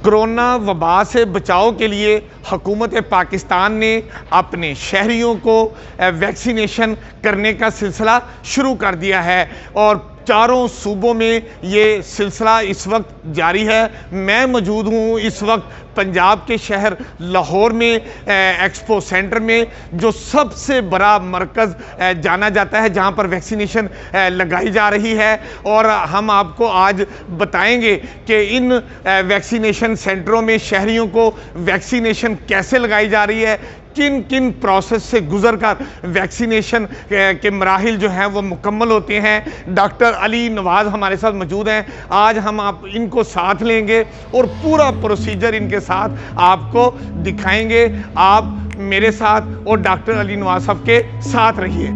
Corona वबा से बचाव के लिए हुकूमत पाकिस्तान ने अपने शहरियों को वैक्सीनेशन करने का सिलसिला शुरू कर दिया है और चारों सूबों में ये सिलसिला इस वक्त जारी है। मैं मौजूद हूँ इस वक्त पंजाब के शहर लाहौर में एक्सपो सेंटर में, जो सबसे बड़ा मरकज़ जाना जाता है जहाँ पर वैक्सीनेशन लगाई जा रही है। और हम आपको आज बताएंगे कि इन वैक्सीनेशन सेंटरों में शहरियों को वैक्सीनेशन कैसे लगाई जा रही है, किन किन प्रोसेस से गुजरकर वैक्सीनेशन के मराहिल जो हैं वो मुकम्मल होते हैं। डॉक्टर अली नवाज़ हमारे साथ मौजूद हैं। आज हम आप इनको साथ लेंगे और पूरा प्रोसीजर इनके साथ आपको दिखाएंगे। आप मेरे साथ और डॉक्टर अली नवाज़ साहब के साथ रहिए।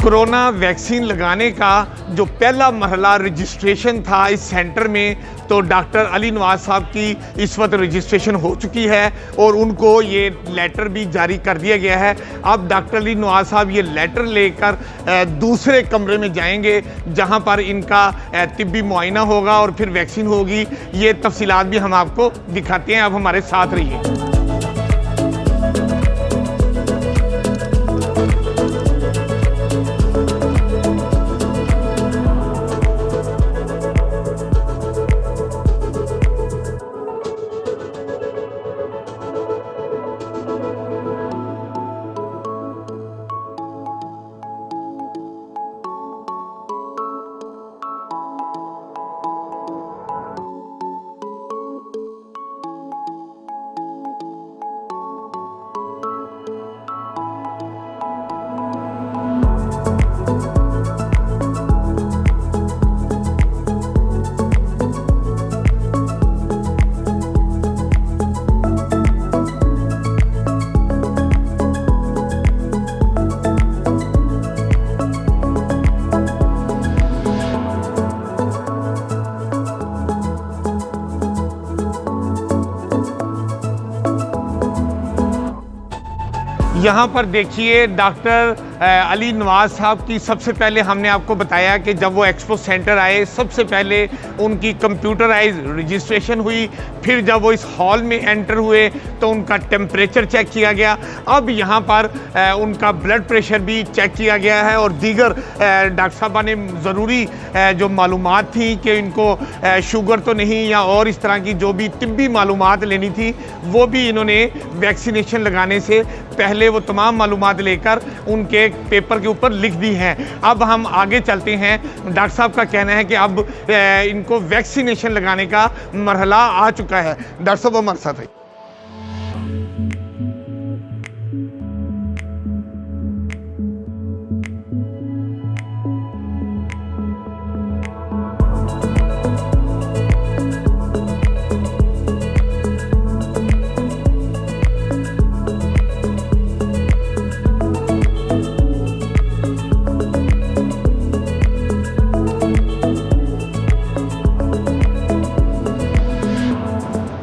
कोरोना वैक्सीन लगाने का जो पहला मरहला रजिस्ट्रेशन था इस सेंटर में, तो डॉक्टर अली नवाज़ साहब की इस वक्त रजिस्ट्रेशन हो चुकी है और उनको ये लेटर भी जारी कर दिया गया है। अब डॉक्टर अली नवाज़ साहब ये लेटर लेकर दूसरे कमरे में जाएंगे जहां पर इनका तिब्बी मुआयना होगा और फिर वैक्सीन होगी। ये तफसीलात भी हम आपको दिखाते हैं। अब हमारे साथ रहिए। यहाँ पर देखिए डॉक्टर अली नवाज़ साहब की सबसे पहले हमने आपको बताया कि जब वो एक्सपो सेंटर आए सबसे पहले उनकी कंप्यूटराइज रजिस्ट्रेशन हुई। फिर जब वो इस हॉल में एंटर हुए तो उनका टेम्परेचर चेक किया गया। अब यहाँ पर उनका ब्लड प्रेशर भी चेक किया गया है और दीगर डॉक्टर साहबा ने ज़रूरी जो मालूमात थी कि इनको शुगर तो नहीं या और इस तरह की जो भी तिब्बी मालूमात लेनी थी वो भी इन्होंने वैक्सीनेशन लगाने से पहले वो तमाम मालूमात लेकर उनके पेपर के ऊपर लिख दी हैं। अब हम आगे चलते हैं। डॉक्टर साहब का कहना है कि अब इनको वैक्सीनेशन लगाने का मरहला आ चुका है। डॉक्टर साहब हमारे साथ है।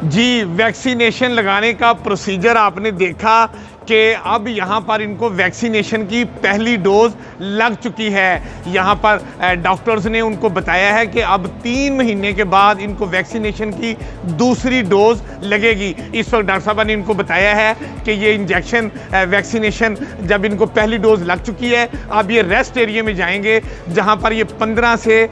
जी, वैक्सीनेशन लगाने का प्रोसीजर आपने देखा कि अब यहाँ पर इनको वैक्सीनेशन की पहली डोज लग चुकी है। यहाँ पर डॉक्टर्स ने उनको बताया है कि अब 3 महीने के बाद इनको वैक्सीनेशन की दूसरी डोज लगेगी। इस वक्त डॉक्टर साहब ने इनको बताया है कि ये इंजेक्शन वैक्सीनेशन जब इनको पहली डोज लग चुकी है, अब ये रेस्ट एरिया में जाएंगे जहाँ पर ये 15 से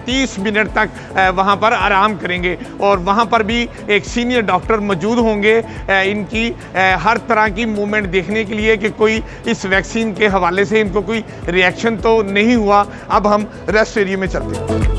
30 मिनट तक वहाँ पर आराम करेंगे और वहाँ पर भी एक सीनियर डॉक्टर मौजूद होंगे इनकी हर तरह की मूवमेंट देखने के लिए कि कोई इस वैक्सीन के हवाले से इनको कोई रिएक्शन तो नहीं हुआ। अब हम रेस्ट एरिया में चलते हैं।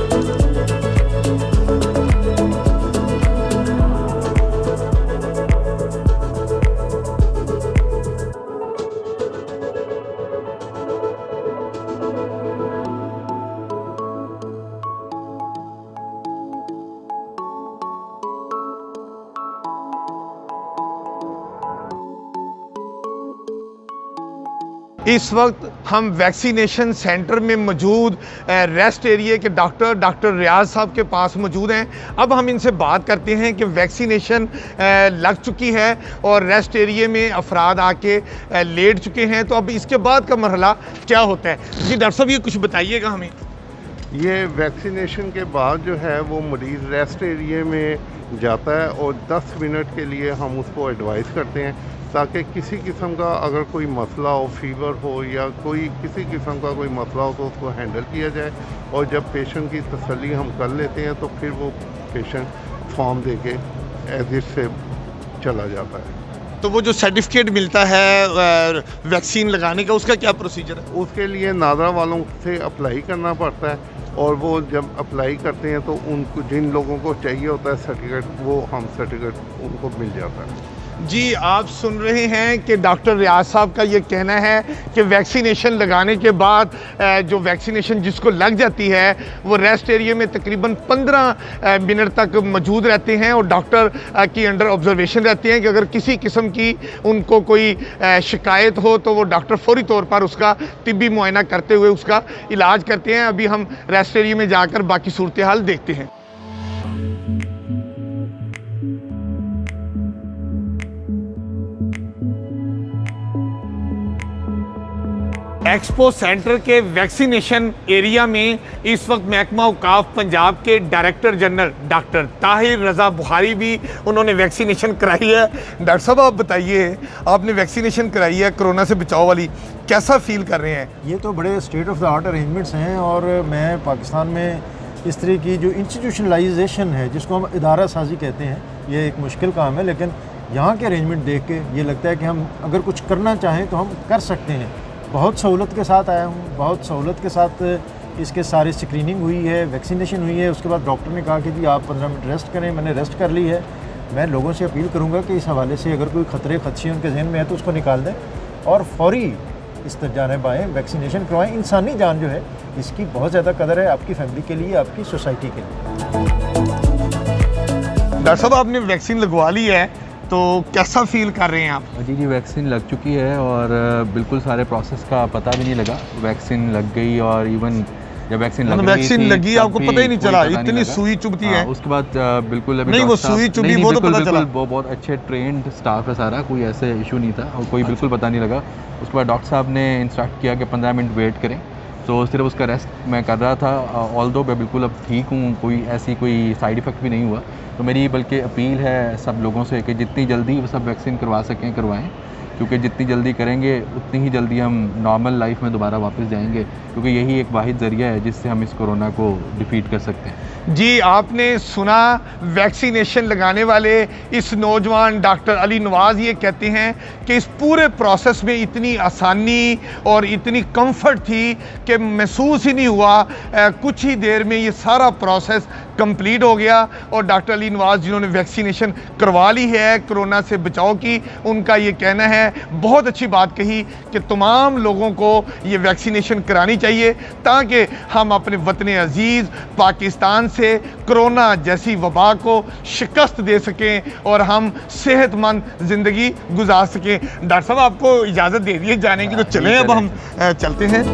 इस वक्त हम वैक्सीनेशन सेंटर में मौजूद रेस्ट एरिया के डॉक्टर रियाज साहब के पास मौजूद हैं। अब हम इनसे बात करते हैं कि वैक्सीनेशन लग चुकी है और रेस्ट एरिया में अफराद आके लेट चुके हैं, तो अब इसके बाद का मरहला क्या होता है? जी डॉक्टर साहब, ये कुछ बताइएगा हमें। ये वैक्सीनेशन के बाद जो है वो मरीज़ रेस्ट एरिया में जाता है और 10 मिनट के लिए हम उसको एडवाइस करते हैं ताकि किसी किस्म का अगर कोई मसला हो, फीवर हो या कोई किसी किस्म का कोई मसला हो तो उसको हैंडल किया जाए। और जब पेशेंट की तसल्ली हम कर लेते हैं तो फिर वो पेशेंट फॉर्म दे के एग्जिट से चला जाता है। तो वो जो सर्टिफिकेट मिलता है वैक्सीन लगाने का, उसका क्या प्रोसीजर है? उसके लिए नादरा वालों से अप्लाई करना पड़ता है और वो जब अप्लाई करते हैं तो उनको जिन लोगों को चाहिए होता है सर्टिफिकेट, वो हम सर्टिफिकेट उनको मिल जाता है। जी, आप सुन रहे हैं कि डॉक्टर रियाज साहब का ये कहना है कि वैक्सीनेशन लगाने के बाद जो वैक्सीनेशन जिसको लग जाती है वो रेस्ट एरिया में तकरीबन 15 मिनट तक मौजूद रहते हैं और डॉक्टर की अंडर ऑब्जर्वेशन रहते हैं कि अगर किसी किस्म की उनको कोई शिकायत हो तो वो डॉक्टर फौरी तौर पर उसका तिब्बी मुआयना करते हुए उसका इलाज करते हैं। अभी हम रेस्ट एरिया में जाकर बाकी सूरत हाल देखते हैं। एक्सपो सेंटर के वैक्सीनेशन एरिया में इस वक्त महकमा औकाफ पंजाब के डायरेक्टर जनरल डॉक्टर ताहिर रज़ा बुखारी भी उन्होंने वैक्सीनेशन कराई है। डॉक्टर साहब, आप बताइए, आपने वैक्सीनेशन कराई है कोरोना से बचाव वाली, कैसा फील कर रहे हैं? ये तो बड़े state of the art arrangements हैं और मैं पाकिस्तान में इस तरह की जो इंस्टीट्यूशनलाइजेशन है, जिसको हम इदारा साजी कहते हैं, ये एक मुश्किल काम है, लेकिन यहाँ के अरेंजमेंट देख के ये लगता है कि हम अगर कुछ करना चाहें तो हम कर सकते हैं। बहुत सहूलत के साथ आया हूँ, बहुत सहूलत के साथ इसके सारी स्क्रीनिंग हुई है, वैक्सीनेशन हुई है। उसके बाद डॉक्टर ने कहा कि जी आप 15 मिनट रेस्ट करें, मैंने रेस्ट कर ली है। मैं लोगों से अपील करूँगा कि इस हवाले से अगर कोई खतरे खदशे उनके जहन में है तो उसको निकाल दें और फौरी इस जानिब आएँ, वैक्सीनेशन करवाएँ। इंसानी जान जो है इसकी बहुत ज़्यादा कदर है, आपकी फैमिली के लिए, आपकी सोसाइटी के लिए। डॉक्टर साहब, आपने वैक्सीन लगवा ली है तो कैसा फील कर रहे हैं आप? जी, वैक्सीन लग चुकी है और बिल्कुल सारे प्रोसेस का पता भी नहीं लगा। वैक्सीन लग गई और इवन जब वैक्सीन लगी आपको पता ही नहीं चला, इतनी सुई चुभती है। उसके बाद बिल्कुल अभी नहीं, वो सुई चुभी वो तो पता चला। वो बहुत अच्छे ट्रेंड स्टाफ है सारा, कोई ऐसे इशू नहीं था और कोई बिल्कुल पता नहीं लगा। उसके बाद डॉक्टर साहब ने इंस्ट्रक्ट किया कि 15 मिनट वेट करें, तो सिर्फ उसका रेस्ट मैं कर रहा था। ऑल्दो मैं बिल्कुल अब ठीक हूँ, कोई साइड इफ़ेक्ट भी नहीं हुआ। तो मेरी बल्कि अपील है सब लोगों से कि जितनी जल्दी वो सब वैक्सीन करवा सकें करवाएं, क्योंकि जितनी जल्दी करेंगे उतनी ही जल्दी हम नॉर्मल लाइफ में दोबारा वापस जाएंगे, क्योंकि यही एक वाहिद ज़रिया है जिससे हम इस कोरोना को डिफीट कर सकते हैं। जी, आपने सुना, वैक्सीनेशन लगाने वाले इस नौजवान डॉक्टर अली नवाज़ ये कहते हैं कि इस पूरे प्रोसेस में इतनी आसानी और इतनी कंफर्ट थी कि महसूस ही नहीं हुआ। कुछ ही देर में ये सारा प्रोसेस कंप्लीट हो गया और डॉक्टर अली नवाज़ जिन्होंने वैक्सीनेशन करवा ली है कोरोना से बचाव की, उनका ये कहना है, बहुत अच्छी बात कही कि तमाम लोगों को ये वैक्सीनेशन करानी चाहिए ताकि हम अपने वतन अजीज़ पाकिस्तान से कोरोना जैसी वबा को शिकस्त दे सकें और हम सेहतमंद ज़िंदगी गुजार सकें। डॉक्टर साहब, आपको इजाज़त दे दी है जाने की, तो चलें अब हम चलते हैं।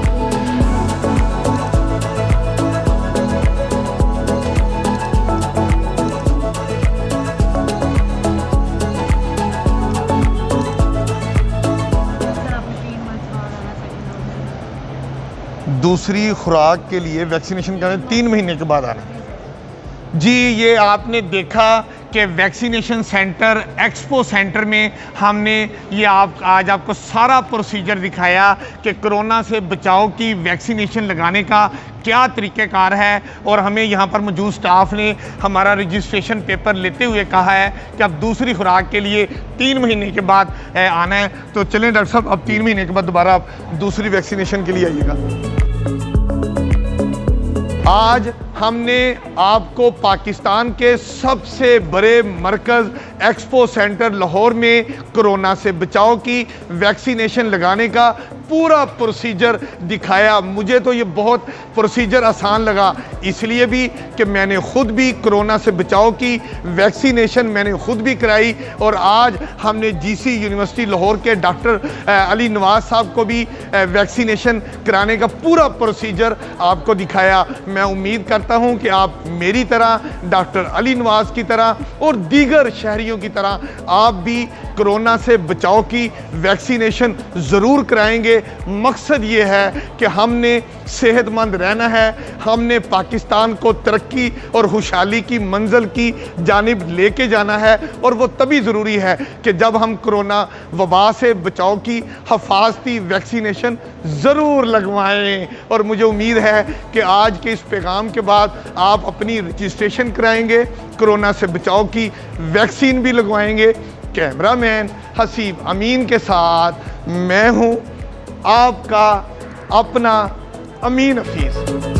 दूसरी खुराक के लिए वैक्सीनेशन करने 3 महीने के बाद आना। जी, ये आपने देखा कि वैक्सीनेशन सेंटर एक्सपो सेंटर में हमने ये आज आपको सारा प्रोसीजर दिखाया कि कोरोना से बचाव की वैक्सीनेशन लगाने का क्या तरीक़ेकार है और हमें यहाँ पर मौजूद स्टाफ ने हमारा रजिस्ट्रेशन पेपर लेते हुए कहा है कि अब दूसरी खुराक के लिए 3 महीने के बाद आना है। तो चलें डॉक्टर साहब, अब 3 महीने के बाद दोबारा आप दूसरी वैक्सीनेशन के लिए आइएगा। आज हमने आपको पाकिस्तान के सबसे बड़े मरकज़ एक्सपो सेंटर लाहौर में कोरोना से बचाव की वैक्सीनेशन लगाने का पूरा प्रोसीजर दिखाया। मुझे तो ये बहुत प्रोसीजर आसान लगा, इसलिए भी कि मैंने खुद भी कोरोना से बचाव की वैक्सीनेशन मैंने खुद भी कराई, और आज हमने जीसी यूनिवर्सिटी लाहौर के डॉक्टर अली नवाज साहब को भी वैक्सीनेशन कराने का पूरा प्रोसीजर आपको दिखाया। मैं उम्मीद करता हूं कि आप मेरी तरह, डॉक्टर अली नवाज की तरह और दीगर शहरियों की तरह आप भी कोरोना से बचाव की वैक्सीनेशन ज़रूर कराएंगे। मकसद ये है कि हमने सेहतमंद रहना है, हमने पाकिस्तान को तरक्की और खुशहाली की मंजिल की जानिब लेके जाना है, और वो तभी ज़रूरी है कि जब हम कोरोना वबा से बचाव की हफाजती वैक्सीनेशन ज़रूर लगवाएं। और मुझे उम्मीद है कि आज के इस पैगाम के बाद आप अपनी रजिस्ट्रेशन कराएंगे, कोरोना से बचाव की वैक्सीन भी लगवाएंगे। कैमरामैन हसीब अमीन के साथ मैं हूं आपका अपना अमीन हफीज़।